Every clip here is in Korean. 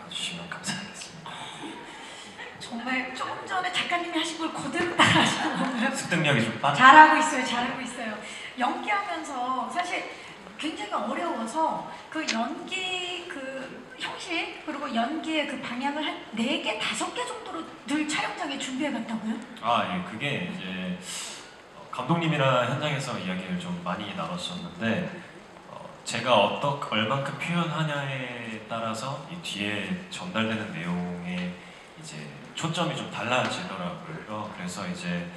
들어주시면 감사하겠습니다. 정말 조금 전에 작가님이 하신 걸 그대로 따라하시는 건가요? 습득력이 좀 빠져. 잘하고 있어요, 잘하고 있어요. 연기하면서 사실 굉장히 어려워서 그 연기 그 형식 그리고 연기의 그 방향을 한 4개, 5개 정도로 늘 촬영장에 준비해 갔다고요? 아, 예, 그게 이제 감독님이랑 현장에서 이야기를 좀 많이 나눴었는데 제가 얼만큼 표현하냐에 따라서 이 뒤에 전달되는 내용에 이제 초점이 좀 달라지더라고요. 그래서 이제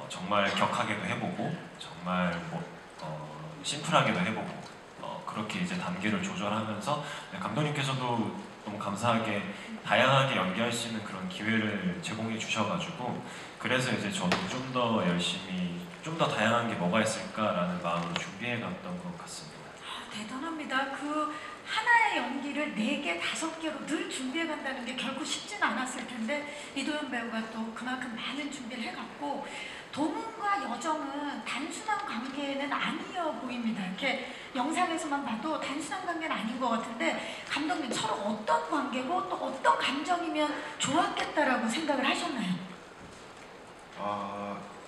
정말 격하게도 해보고 정말 심플하게도 해보고 그렇게 이제 단계를 조절하면서 감독님께서도 너무 감사하게 다양하게 연기할 수 있는 그런 기회를 제공해 주셔가지고 그래서 이제 저도 좀 더 열심히 좀 더 다양한 게 뭐가 있을까라는 마음으로 준비해 갔던 것 같습니다. 대단합니다. 그 하나의 연기를 4개, 5개로 늘 준비해 간다는 게 결코 쉽지는 않았을 텐데 이도현 배우가 또 그만큼 많은 준비를 해갔고 동훈과 여정은 단순한 관계는 아니어 보입니다. 이렇게 영상에서만 봐도 단순한 관계는 아닌 것 같은데 감독님 서로 어떤 관계고 또 어떤 감정이면 좋았겠다라고 생각을 하셨나요?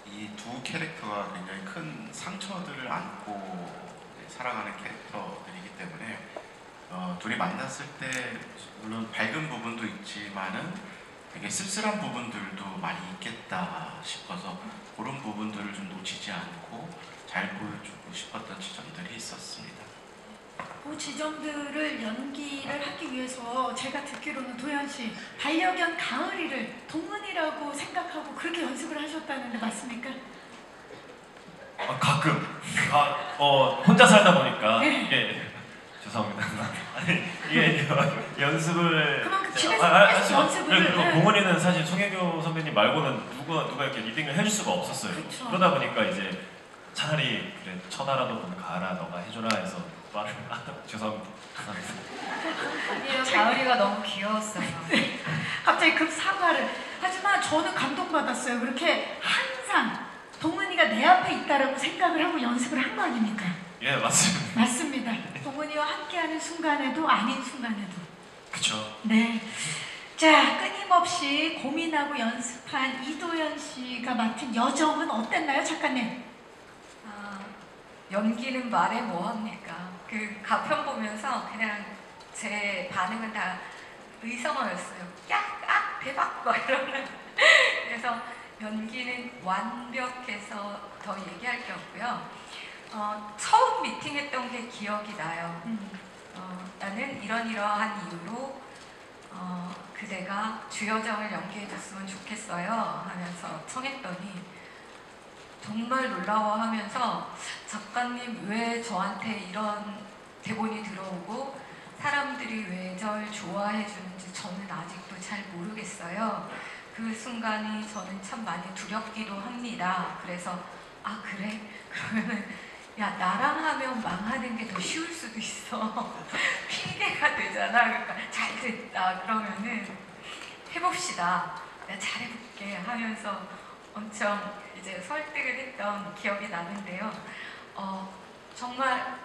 이 두 캐릭터가 굉장히 큰 상처들을 안고 살아가는 캐릭터들이기 때문에 둘이 만났을 때 물론 밝은 부분도 있지만은 되게 쓸쓸한 부분들도 많이 있겠다 싶어서 그런 부분들을 좀 놓치지 않고 잘 보여주고 싶었던 지점들이 있었습니다. 그 지점들을 연기를 하기 위해서 제가 듣기로는 도현 씨 반려견 가을이를 동문이라고 생각하고 그렇게 연습을 하셨다는데 맞습니까? 가끔 혼자 살다 보니까 네. 이게 죄송합니다. 아니 이게 연습을 그만큼 집에서 계속 연습을 그리고 네. 동훈이는 사실 송혜교 선배님 말고는 누가 이렇게 리딩을 해줄 수가 없었어요. 그쵸. 그러다 보니까 이제 차라리 그래 쳐다라도 보면 가라 너가 해줘라 해서 말을 죄송합니다. 아니요, 가을이가 너무 귀여웠어요. 갑자기 급 사과를 하지만 저는 감동받았어요. 그렇게 항상 동문이가 내 앞에 있다라고 생각을 하고 연습을 한 거 아닙니까? 예, 맞습니다. 맞습니다. 동문이와 함께하는 순간에도 아닌 순간에도 그쵸. 네. 자, 끊임없이 고민하고 연습한 이도현 씨가 맡은 여정은 어땠나요, 작가님? 연기는 말해 뭐합니까? 그 가편 보면서 그냥 제 반응은 다 의성어였어요. 야, 아, 대박! 막 이러는. 그래서 연기는 완벽해서 더 얘기할 게 없고요. 처음 미팅했던 게 기억이 나요. 나는 이러한 이유로 그대가 주여정을 연기해줬으면 좋겠어요 하면서 청했더니 정말 놀라워하면서 작가님 왜 저한테 이런 대본이 들어오고 사람들이 왜 절 좋아해 주는지 저는 아직도 잘 모르겠어요. 그 순간이 저는 참 많이 두렵기도 합니다. 그래서 아 그래? 그러면은 야 나랑 하면 망하는 게 더 쉬울 수도 있어. 핑계가 되잖아. 그러니까 잘 됐다. 그러면은 해봅시다. 내가 잘해볼게 하면서 엄청 이제 설득을 했던 기억이 나는데요. 정말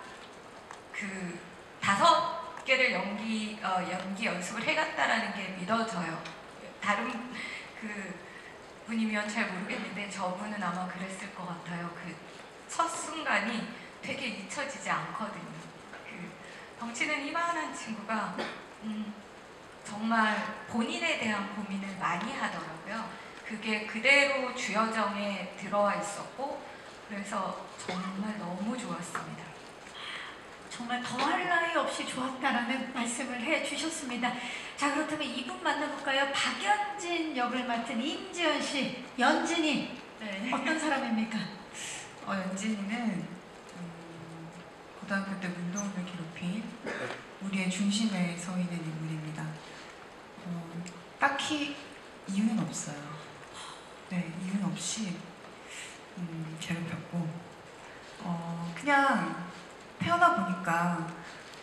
그 5개를 연기 연습을 해갔다라는 게 믿어져요. 다른 그 분이면 잘 모르겠는데 저분은 아마 그랬을 것 같아요. 그 첫 순간이 되게 잊혀지지 않거든요. 그 덩치는 이만한 친구가 정말 본인에 대한 고민을 많이 하더라고요. 그게 그대로 주여정에 들어와 있었고 그래서 정말 너무 좋았습니다. 정말 더할 나위 없이 좋았다라는 말씀을 해주셨습니다. 자, 그렇다면 이분 만나볼까요? 박연진 역을 맡은 임지연 씨, 연진이 네. 어떤 사람입니까? 연진이는 고등학교 때 문동을 괴롭힌 우리의 중심에 서 있는 인물입니다. 딱히 이유는 없어요. 네, 이유는 없이 괴롭혔고 그냥 태어나 보니까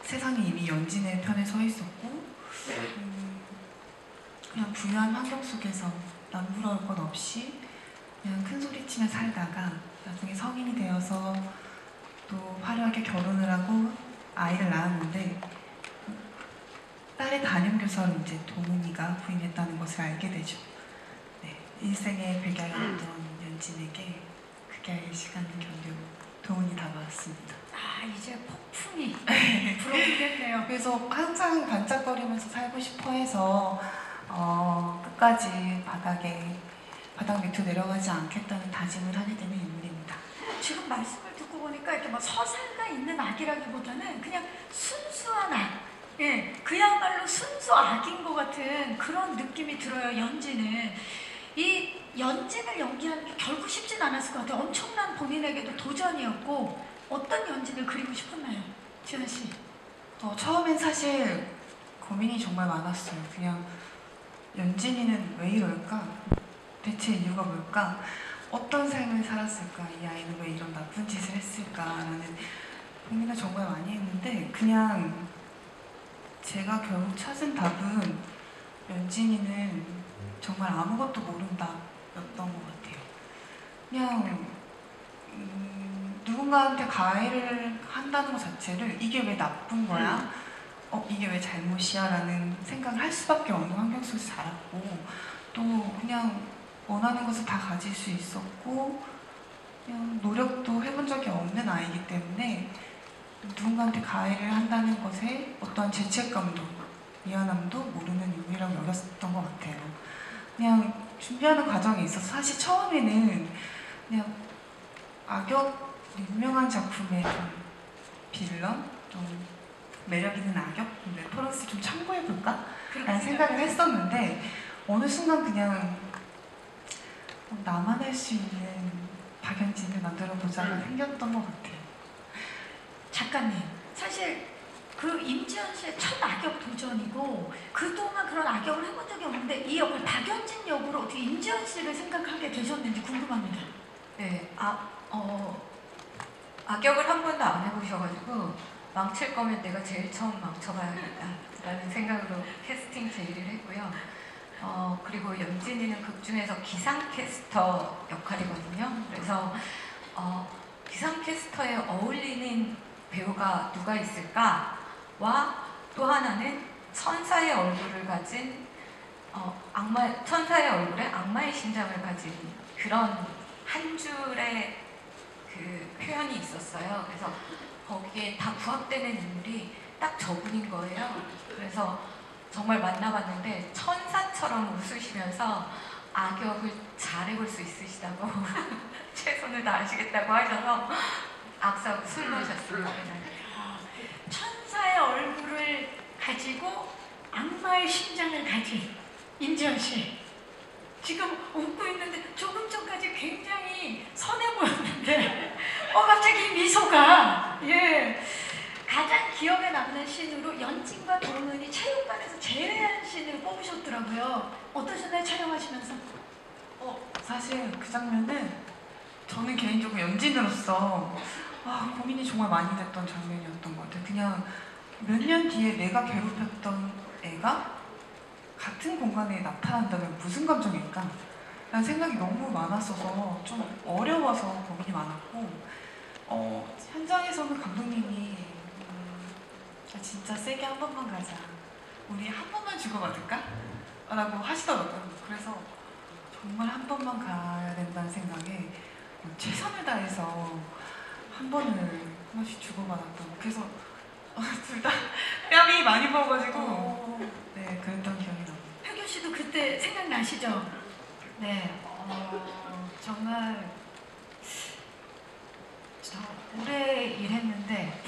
세상이 이미 연진의 편에 서 있었고 그냥 부유한 환경 속에서 남부러울 것 없이 그냥 큰 소리치며 살다가 나중에 성인이 되어서 또 화려하게 결혼을 하고 아이를 낳았는데 딸의 담임교사로 이제 동훈이가 부임했다는 것을 알게 되죠. 네, 일생의 백약이었던 연진에게 극약의 시간을 견디고 동훈이 다가왔습니다. 아, 이제 폭풍이 불어오겠네요. 그래서 항상 반짝거리면서 살고 싶어 해서 끝까지 바닥 밑으로 내려가지 않겠다는 다짐을 하게 되는 인물입니다. 지금 말씀을 듣고 보니까 이렇게 막 서사가 있는 악이라기보다는 그냥 순수한 악, 예, 그야말로 순수 악인 것 같은 그런 느낌이 들어요. 연진은 이 연진을 연기하는 게 결국 쉽진 않았을 것 같아요. 엄청난 본인에게도 도전이었고 어떤 연진을 그리고 싶었나요, 지현 씨? 처음엔 사실 고민이 정말 많았어요. 그냥 연진이는 왜 이럴까? 대체 이유가 뭘까? 어떤 삶을 살았을까? 이 아이는 왜 이런 나쁜 짓을 했을까라는 고민을 정말 많이 했는데 그냥 제가 결국 찾은 답은 연진이는 정말 아무것도 모른다였던 것 같아요. 그냥 누군가한테 가해를 한다는 것 자체를 이게 왜 나쁜 거야? 이게 왜 잘못이야? 라는 생각을 할 수밖에 없는 환경 속에서 자랐고 또 그냥 원하는 것을 다 가질 수 있었고 그냥 노력도 해본 적이 없는 아이이기 때문에 누군가한테 가해를 한다는 것에 어떠한 죄책감도 미안함도 모르는 인물이라고 여겼던 것 같아요. 그냥 준비하는 과정에 있어서 사실 처음에는 그냥 악역 유명한 작품의 좀 빌런? 좀 매력 있는 악역? 레퍼런스 좀 참고해볼까? 라는 생각을 했었는데 어느 순간 그냥 나만 할 수 있는 박연진을 만들어보자가 생겼던 것 같아요. 작가님, 사실 그 임지연 씨의 첫 악역 도전이고 그동안 그런 악역을 해본 적이 없는데 이 역을 박연진 역으로 어떻게 임지연 씨를 생각하게 되셨는지 궁금합니다. 네, 악역을 한 번도 안 해보셔가지고 망칠 거면 내가 제일 처음 망쳐봐야겠다라는 생각으로 캐스팅 제의를 했고요. 그리고 연진이는 극 중에서 기상캐스터 역할이거든요. 그래서 기상캐스터에 어울리는 배우가 누가 있을까와 또 하나는 천사의 얼굴을 가진 천사의 얼굴에 악마의 심장을 가진 그런 한 줄의 그 표현이 있었어요. 그래서 거기에 다 부합되는 인물이 딱 저분인 거예요. 그래서 정말 만나봤는데 천사처럼 웃으시면서 악역을 잘해볼 수 있으시다고 최선을 다하시겠다고 하셔서 악수하고 술 마셨어요. 천사의 얼굴을 가지고 악마의 심장을 가진 임지연 씨. 지금 웃고 있는데 조금 전까지 굉장히 선해 보였는데 갑자기 미소가 가장 기억에 남는 씬으로 연진과 동은이 체육관에서 제외한 씬을 뽑으셨더라고요. 어떠셨나요, 촬영하시면서? 사실 그 장면은 저는 개인적으로 연진으로서 고민이 정말 많이 됐던 장면이었던 것 같아요. 그냥 몇 년 뒤에 내가 괴롭혔던 애가 같은 공간에 나타난다면 무슨 감정일까? 라는 생각이 너무 많았어서 좀 어려워서 고민이 많았고 현장에서는 감독님이 진짜 세게 한 번만 가자. 우리 한 번만 죽어받을까? 라고 하시더라고요. 그래서 정말 한 번만 가야 된다는 생각에 최선을 다해서 한 번씩 주고받았던 그래서 둘 다 뺨이 많이 부어가지고 네, 그랬던 기억이 나요. 혜교 씨도 그때 생각나시죠? 네, 정말 오래 일했는데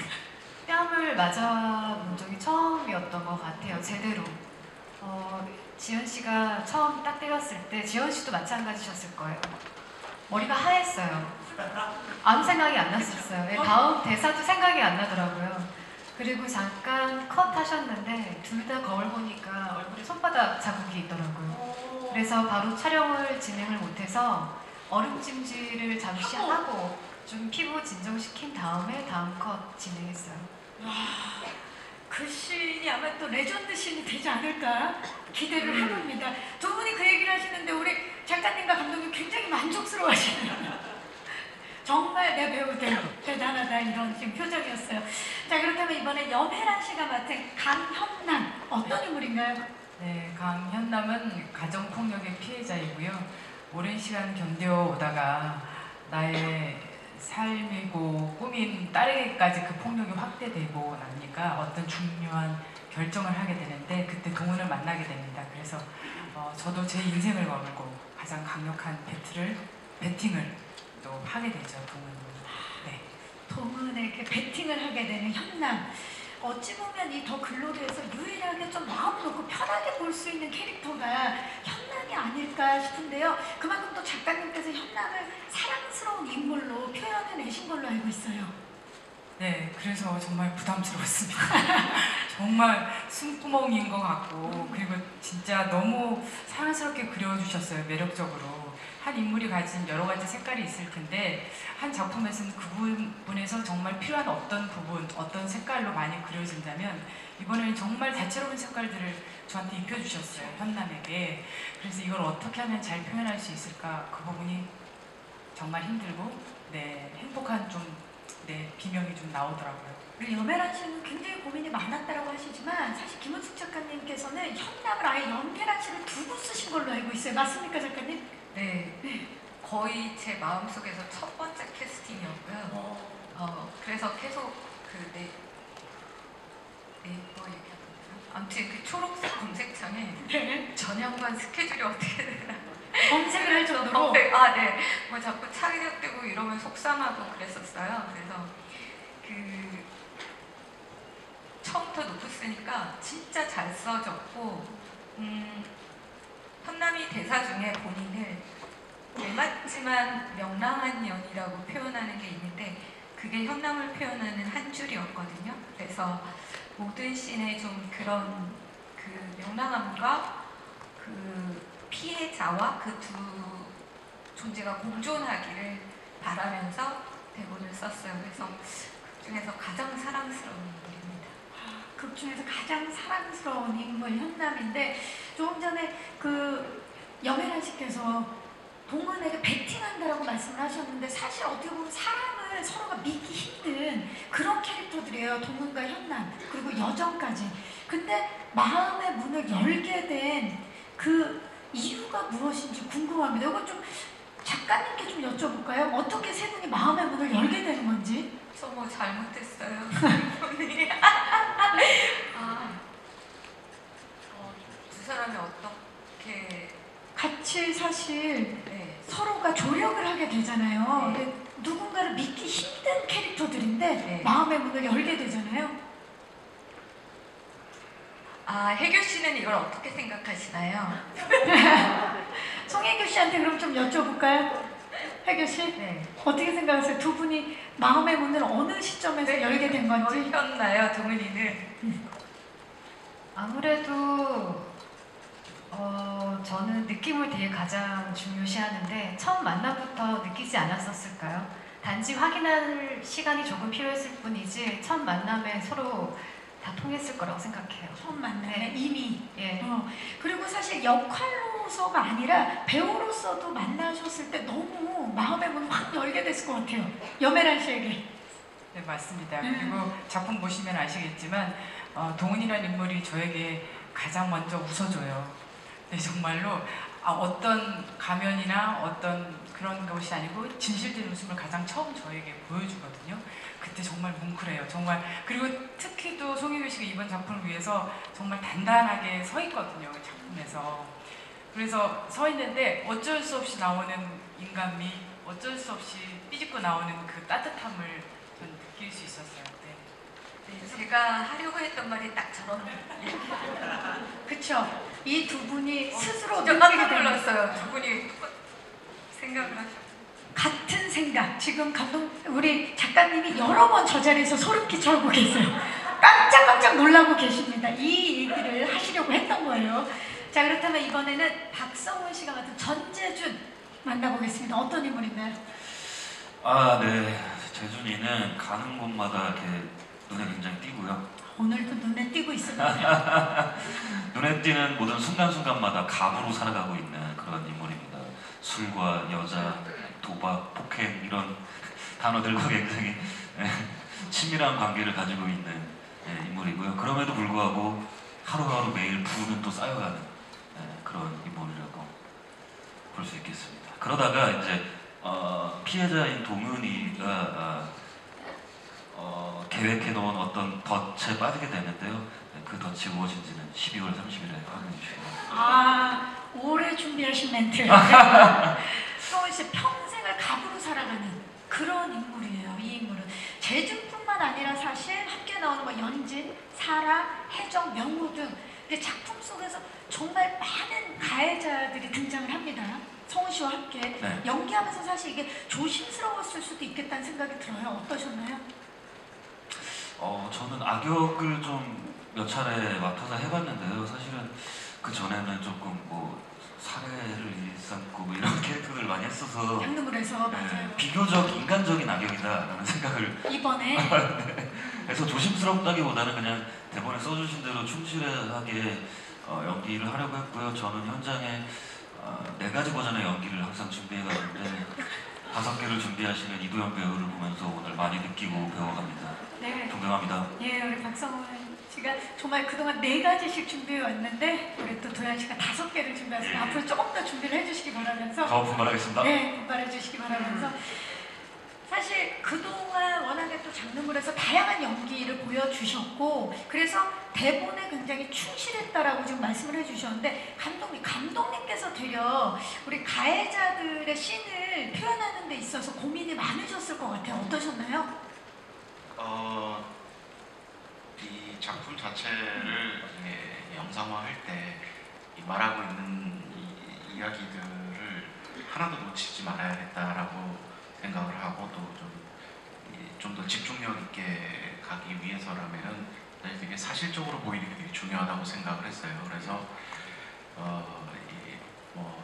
뺨을 맞아본 적이 처음이었던 것 같아요, 제대로. 지연 씨가 처음 딱 때렸을 때 지연 씨도 마찬가지셨을 거예요. 머리가 하했어요. 아무 생각이 안 났었어요. 네, 다음 대사도 생각이 안 나더라고요. 그리고 잠깐 컷 하셨는데 둘 다 거울 보니까 얼굴에 손바닥 자국이 있더라고요. 그래서 바로 촬영을 진행을 못해서 얼음찜질을 잠시 하고 좀 피부 진정시킨 다음에 다음 컷 진행했어요. 그 씬이 아마 또 레전드 씬이 되지 않을까 기대를 해봅니다. 두 분이 그 얘기를 하시는데 우리 작가님과 감독님 굉장히 만족스러워하시네요. 정말 내 배우들 대단하다 이런 지금 표정이었어요. 자 그렇다면 이번에 염혜란 씨가 맡은 강현남 어떤 인물인가요? 네, 강현남은 가정폭력의 피해자이고요. 오랜 시간 견뎌오다가 나의 삶이고 꿈인 딸에게까지 그 폭력이 확대되고 나니까 어떤 중요한 결정을 하게 되는데 그때 동훈을 만나게 됩니다. 그래서 저도 제 인생을 걸고 가장 강력한 배팅을 또 하게 되죠. 동훈은. 네. 동훈에게 배팅을 하게 되는 현남. 어찌 보면 이 더 글로리에서 유일하게 좀 마음 놓고 편하게 볼 수 있는 캐릭터가 현남이 아닐까 싶은데요. 그만큼 또 작가님께서 현남을 사랑스러운 인물로 표현해내신 걸로 알고 있어요. 네, 그래서 정말 부담스러웠습니다. 정말 숨구멍인 것 같고 그리고 진짜 너무 사랑스럽게 그려주셨어요. 매력적으로. 한 인물이 가진 여러 가지 색깔이 있을 텐데 한 작품에서는 그 부분에서 정말 필요한 어떤 부분, 어떤 색깔로 많이 그려진다면 이번에는 정말 다채로운 색깔들을 저한테 입혀주셨어요. 현남에게. 그래서 이걸 어떻게 하면 잘 표현할 수 있을까 그 부분이 정말 힘들고 네, 행복한 비명이 좀 나오더라고요. 우리 염혜란 씨는 굉장히 고민이 많았다고 하시지만 사실 김은숙 작가님께서는 현남을 아예 염혜란 씨를 두고 쓰신 걸로 알고 있어요. 맞습니까 작가님? 네, 거의 제 마음속에서 첫 번째 캐스팅이었고요. 그래서 계속 네이버 얘기하거든요. 아무튼 그 초록색 검색창에 전향관 스케줄이 어떻게 되나 검색을 할 정도로 네. 뭐 자꾸 차이력되고 이러면 속상하고 그랬었어요. 그래서 처음부터 놓고 쓰니까 진짜 잘 써졌고 현남이 대사 중에 본인을 외맞지만 명랑한 년이라고 표현하는 게 있는데 그게 현남을 표현하는 한 줄이었거든요. 그래서 모든 씬에 좀 그런 그 명랑함과 그 피해자와 그 두 존재가 공존하기를 바라면서 대본을 썼어요. 그래서 그 중에서 가장 사랑스러운 인물입니다. 극 중에서 가장 사랑스러운 인물 현남인데 조금 전에 그 염혜란 씨께서 동훈에게 배팅한다라고 말씀을 하셨는데 사실 어떻게 보면 사람을 서로가 믿기 힘든 그런 캐릭터들이에요. 동훈과 현남 그리고 여정까지. 근데 마음의 문을 열게 된 그 이유가 무엇인지 궁금합니다. 이거 좀 작가님께 좀 여쭤볼까요? 어떻게 세 분이 마음의 문을 열게 되는 건지? 저 뭐 잘못했어요. 두 사람이 어떻게 같이 사실 네. 서로가 조력을 하게 되잖아요. 네. 근데 누군가를 믿기 힘든 캐릭터들인데 네. 마음의 문을 열게 되잖아요. 혜교 씨는 이걸 어떻게 생각하시나요? 송혜교 씨한테 그럼 좀 여쭤볼까요? 혜교 씨? 네. 어떻게 생각하세요? 두 분이 마음의 문을 어느 시점에서 열게 된 건지? 열렸나요, 동은이는? 아무래도 저는 느낌을 되게 가장 중요시하는데 처음 만남부터 느끼지 않았었을까요? 단지 확인할 시간이 조금 필요했을 뿐이지 첫 만남에 서로 다 통했을 거라고 생각해요. 처음 만남에 네. 이미. 예. 그리고 사실 역할로서가 아니라 배우로서도 만나셨을 때 너무 마음의 문을 확 열게 됐을 것 같아요. 염혜란 씨에게. 네, 맞습니다. 그리고 작품 보시면 아시겠지만 동훈이라는 인물이 저에게 가장 먼저 웃어줘요. 네, 정말로 어떤 가면이나 어떤 그런 것이 아니고 진실된 웃음을 가장 처음 저에게 보여주거든요. 그때 정말 뭉클해요. 정말. 그리고 특히 또 송혜교 씨가 이번 작품을 위해서 정말 단단하게 서 있거든요. 작품에서. 그래서 서 있는데 어쩔 수 없이 나오는 인간미, 어쩔 수 없이 삐집고 나오는 그 따뜻함을 전 느낄 수 있었어요. 네. 네, 제가 하려고 했던 말이 딱 저런 그쵸? 이 두 분이 스스로 진짜 느끼게 깜짝 되는 놀랐어요. 두 분이 생각을 하셨어요. 같은 생각. 지금 우리 작가님이 여러 번 저 자리에서 소름 끼쳐하고 계세요. 깜짝 놀라고 계십니다. 이 얘기를 하시려고 했던 거예요. 자, 그렇다면 이번에는 박성훈 씨가 맡은 전재준 만나보겠습니다. 어떤 인물인가요? 네. 재준이는 가는 곳마다 이렇게 눈에 굉장히 띄고요. 오늘도 눈에 띄고 있습니다. 눈에 띄는 모든 순간순간마다 갑으로 살아가고 있는 그런 인물입니다. 술과 여자, 도박, 폭행 이런 단어들과 굉장히 친밀한 관계를 가지고 있는 인물이고요. 그럼에도 불구하고 하루하루 매일 부는 또 쌓여가는 그런 인물이라고 볼 수 있겠습니다. 그러다가 이제 피해자인 동은이가 계획해놓은 어떤 덫에 빠지게 되는데요. 그 덫이 무엇인지는 12월 30일에 확인해 주시기 바랍니다. 오래 준비하신 멘트. 성훈 씨 평생을 갑으로 살아가는 그런 인물이에요. 이 인물은 재준뿐만 아니라 사실 함께 나오는 뭐 연진, 사라, 혜정, 명호 등 작품 속에서 정말 많은 가해자들이 등장을 합니다. 성훈 씨와 함께 네. 연기하면서 사실 이게 조심스러웠을 수도 있겠다는 생각이 들어요. 어떠셨나요? 저는 악역을 좀 몇 차례 맡아서 해봤는데요. 사실은 그 전에는 조금 뭐 살해를 일삼고 뭐 이런 캐릭터들을 많이 했어서 장르물에서 맞아요. 비교적 인간적인 악역이다라는 생각을 이번에 해서 조심스럽다기보다는 그냥 대본에 써주신 대로 충실하게 연기를 하려고 했고요. 저는 현장에 4가지 버전의 연기를 항상 준비해가는데 5개를 준비하시는 이도현 배우를 보면서 오늘 많이 느끼고 배워갑니다. 네. 존경합니다. 예, 우리 박성훈 씨가 정말 그동안 4가지씩 준비해 왔는데 우리 또 도현 씨가 5개를 준비했어요. 앞으로 조금 더 준비를 해주시기 바라면서 더 분발하겠습니다. 네, 분발해 주시기 바라면서 사실 그동안 워낙에 또 장르물에서 다양한 연기를 보여주셨고 그래서 대본에 굉장히 충실했다라고 지금 말씀을 해주셨는데 감독님께서 되려 우리 가해자들의 씬을 표현하는 데 있어서 고민이 많으셨을 것 같아요. 어떠셨나요? 이 작품 자체를 영상화할 때 말하고 있는 이야기들을 하나도 놓치지 말아야겠다라고 생각을 하고 또 좀 더 집중력 있게 가기 위해서라면은 되게 사실적으로 보이는 게 되게 중요하다고 생각을 했어요. 그래서 뭐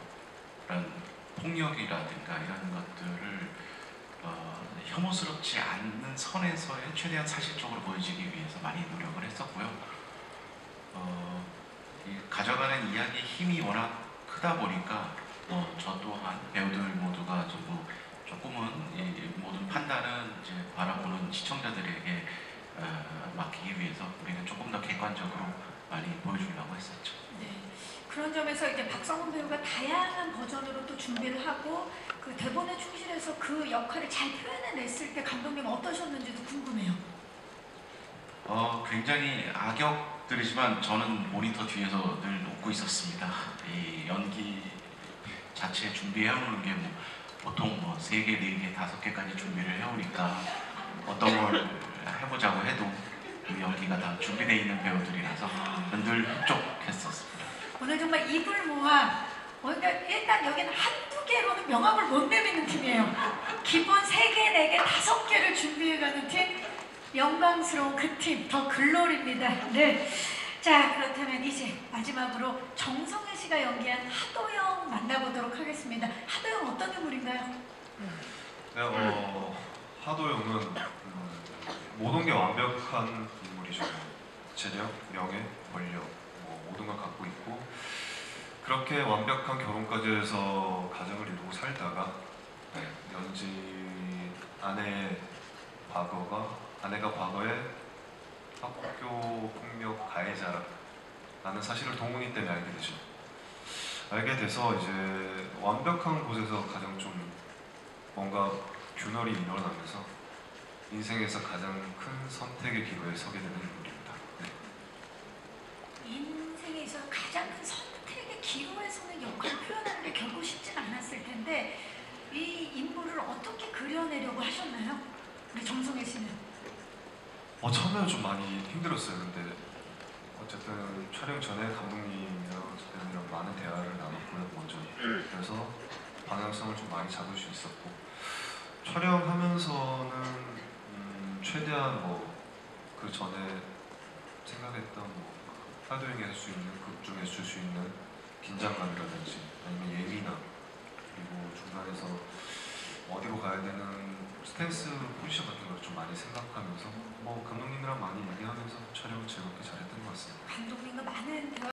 이런 폭력이라든가 이런 것들을 혐오스럽지 않는 선에서의 최대한 사실적으로 보여지기 위해서 많이 노력을 했었고요. 가져가는 이야기의 힘이 워낙 크다 보니까 저 또한 배우들 모두가 전부 조금은 이 모든 판단은 이제 바라보는 시청자들에게 맡기기 위해서 우리는 조금 더 객관적으로 많이 보여주려고 했었죠. 네. 그런 점에서 이제 박성훈 배우가 다양한 버전으로 또 준비를 하고 그 대본에 충실해서 그 역할을 잘 표현해냈을 때 감독님 어떠셨는지도 궁금해요. 굉장히 악역들이지만 저는 모니터 뒤에서 늘 웃고 있었습니다. 이 연기 자체 준비해오는 게 보통 3개, 4개, 5개까지 준비를 해오니까 어떤 걸 해보자고 해도 그 연기가 다 준비되어 있는 배우들이라서 늘 흡족했었습니다. 오늘 정말 입을 모아 그러니까 일단 여기는 한두 개로는 명함을 못 내미는 팀이에요. 기본 3개, 4개, 5개를 준비해가는 팀. 영광스러운 그 팀, 더 글로리입니다. 네. 자, 그렇다면 이제 마지막으로 정성혜 씨가 연기한 하도영 만나보도록 하겠습니다. 하도영 어떤 인물인가요? 네, 하도영은 모든 게 완벽한 인물이죠. 재력, 명예, 권력, 모든 걸 갖고 있고 그렇게 완벽한 결혼까지 해서 가정을 이루고 살다가 연진 아내가 과거에 학교 폭력 가해자라는 사실을 동훈이 때문에 알게 되죠. 알게 돼서 이제 완벽한 곳에서 가장 좀 뭔가 균열이 일어나면서 인생에서 가장 큰 선택의 기로에 서게 되는 인물입니다. 네. 인생에 있어서 가장 큰 선택의 기로에 서는 역할을 표현하는 게 결코 쉽진 않았을 텐데 이 인물을 어떻게 그려내려고 하셨나요? 우리 정성혜 씨는? 처음에는 좀 많이 힘들었어요. 근데 어쨌든 촬영 전에 감독님이랑 배우님이랑 많은 대화를 나눴고요. 먼저 그래서 방향성을 좀 많이 잡을 수 있었고 촬영하면서는 최대한 그 전에 생각했던 하도영이 할 수 있는 극 중에 줄 수 있는 긴장감이라든지 아니면 예민함 그리고 중간에서 어디로 가야 되는 스탠스 포지션 같은 걸 좀 많이 생각하면서 감독님이랑 많이 얘기하면서 촬영을 즐겁게 잘했던 것 같습니다. 감독님과 많은 대화